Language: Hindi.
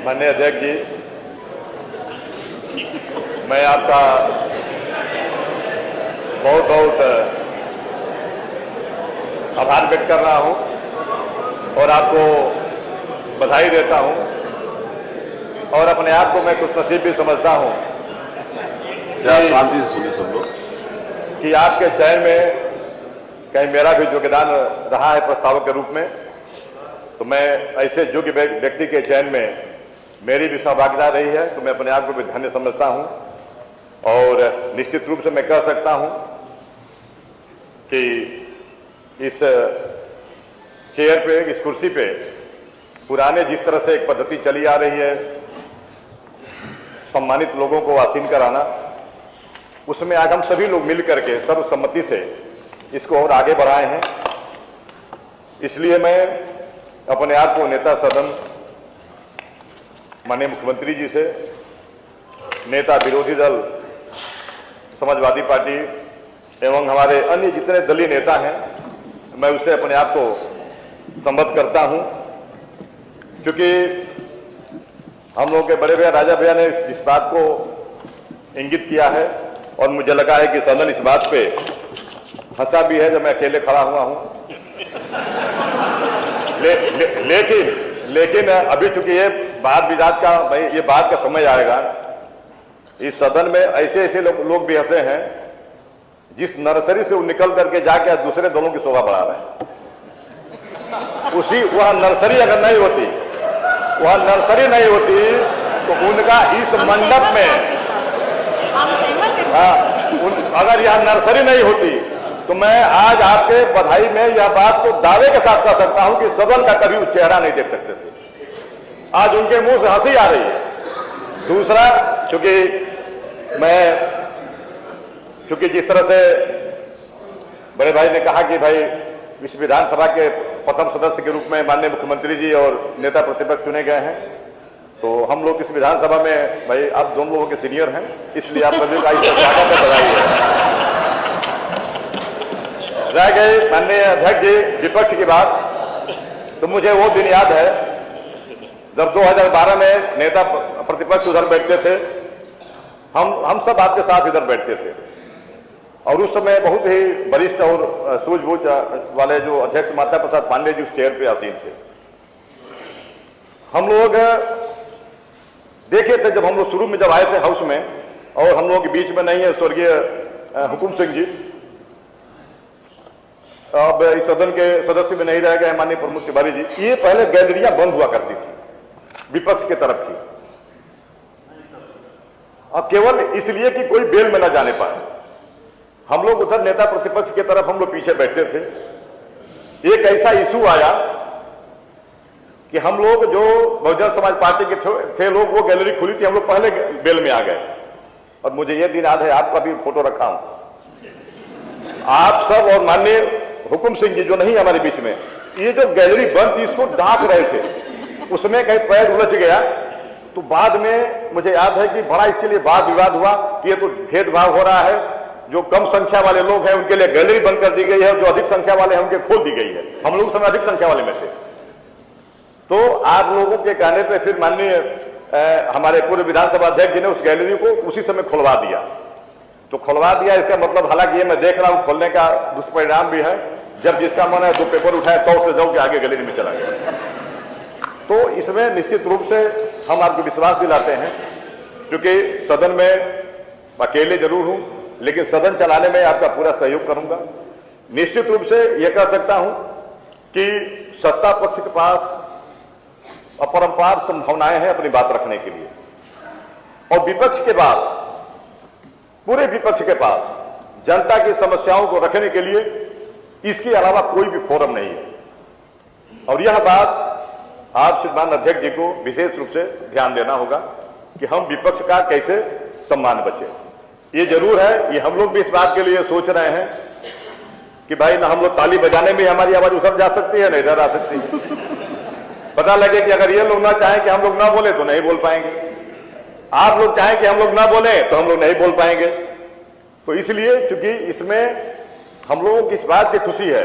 माननीय अध्यक्ष जी, मैं आपका बहुत बहुत आभार व्यक्त कर रहा हूं और आपको बधाई देता हूं और अपने आप को मैं खुशनसीब भी समझता हूं। शांति से सुनिए सब लोग। कि आपके चयन में कहीं मेरा भी योगदान रहा है प्रस्तावक के रूप में, तो मैं ऐसे योग्य व्यक्ति के चयन में मेरी भी सहभागिता रही है, तो मैं अपने आप को भी धन्य समझता हूं और निश्चित रूप से मैं कह सकता हूं कि इस चेयर पे, इस कुर्सी पे पुराने जिस तरह से एक पद्धति चली आ रही है सम्मानित लोगों को आसीन कराना, उसमें आज हम सभी लोग मिलकर के सर्वसम्मति से इसको और आगे बढ़ाए हैं। इसलिए मैं अपने आप को नेता सदन माननीय मुख्यमंत्री जी से, नेता विरोधी दल समाजवादी पार्टी एवं हमारे अन्य जितने दलीय नेता हैं, मैं उससे अपने आप को संबद्ध करता हूं, क्योंकि हम लोग के बड़े भैया राजा भैया ने इस बात को इंगित किया है और मुझे लगा है कि सदन इस बात पे हंसा भी है जब मैं अकेले खड़ा हुआ हूं। लेकिन अभी चूंकि ये बात विवाद का, भाई ये बात का समय आएगा, इस सदन में ऐसे ऐसे लोग भी हंसे हैं जिस नर्सरी से वो निकल करके जाके दूसरे दलों की शोभा बढ़ा रहे हैं। वह नर्सरी अगर नहीं होती, वह नर्सरी नहीं होती तो उनका इस मंडप में, अगर यह नर्सरी नहीं होती तो मैं आज आपके बधाई में यह बात को दावे के साथ कह सकता हूं कि सदन का कभी वो चेहरा नहीं देख सकते थे। आज उनके मुंह से हंसी आ रही है। दूसरा, क्योंकि जिस तरह से बड़े भाई ने कहा कि भाई इस विधानसभा के प्रथम सदस्य के रूप में माननीय मुख्यमंत्री जी और नेता प्रतिपक्ष चुने गए हैं, तो हम लोग इस विधानसभा में, भाई आप दोनों लोगों के सीनियर हैं, इसलिए आप सभी का इससे स्वागत है, बधाई है। रह गई माननीय अध्यक्ष जी विपक्ष की बात, तो मुझे वो दिन याद है जब 2012 में नेता प्रतिपक्ष उधर बैठते थे, हम सब आपके साथ इधर बैठते थे और उस समय बहुत ही वरिष्ठ और सूझबूझ वाले जो अध्यक्ष माता प्रसाद पांडे जी उस चेयर पे आसीन थे। हम लोग देखे थे जब हम लोग शुरू में जब आए थे हाउस में, और हम लोग के बीच में नहीं है स्वर्गीय हुकुम सिंह जी, अब इस सदन के सदस्य में नहीं रह गए माननीय प्रमोद तिवारी जी। ये पहले गैलरियां बंद हुआ करती थी विपक्ष की तरफ की, अब केवल इसलिए कि कोई बेल में न जाने पाए। हम लोग उधर नेता प्रतिपक्ष की तरफ हम लोग पीछे बैठते थे। एक ऐसा इशू आया कि हम लोग जो बहुजन समाज पार्टी के थे लोग, वो गैलरी खुली थी, हम लोग पहले बेल में आ गए। और मुझे यह दिन याद है, आपका भी फोटो रखा हूं, आप सब और माननीय हुकुम सिंह जी जो नहीं हमारे बीच में, ये जो गैलरी बंद थी इसको ढांक रहे थे, उसमें कहीं पैर उलझ गया। तो बाद में मुझे याद है कि बड़ा इसके लिए वाद विवाद हुआ कि ये तो भेदभाव हो रहा है, जो कम संख्या वाले लोग हैं उनके लिए गैलरी बंद कर दी गई है, जो अधिक संख्या वाले हैं उनके खोल दी गई है। हम लोग समय अधिक संख्या वाले में थे। तो आप लोगों के कहने पर फिर माननीय हमारे पूर्व विधानसभा अध्यक्ष जी ने उस गैलरी को उसी समय खुलवा दिया। तो खुलवा दिया, इसका मतलब हालांकि ये मैं देख रहा हूं खोलने का दुष्परिणाम भी है, जब जिसका मन है दो पेपर उठाए तो से जाओ के आगे गैलरी में चला गया। तो इसमें निश्चित रूप से हम आपको विश्वास दिलाते हैं, क्योंकि सदन में अकेले जरूर हूं लेकिन सदन चलाने में आपका पूरा सहयोग करूंगा। निश्चित रूप से यह कह सकता हूं कि सत्ता पक्ष के पास अपरंपार संभावनाएं हैं अपनी बात रखने के लिए, और विपक्ष के पास, पूरे विपक्ष के पास जनता की समस्याओं को रखने के लिए इसके अलावा कोई भी फोरम नहीं है। और यह बात आप श्रीमान अध्यक्ष जी को विशेष रूप से ध्यान देना होगा कि हम विपक्ष का कैसे सम्मान बचे। ये जरूर है, ये हम लोग भी इस बात के लिए सोच रहे हैं कि भाई ना हम लोग ताली बजाने में हमारी आवाज उधर जा सकती है ना इधर आ सकती है। पता लगे कि अगर ये लोग ना चाहें कि हम लोग ना बोले तो नहीं बोल पाएंगे, आप लोग चाहें कि हम लोग ना बोले तो हम लोग नहीं बोल पाएंगे। तो इसलिए चूंकि इसमें हम लोगों की इस बात की खुशी है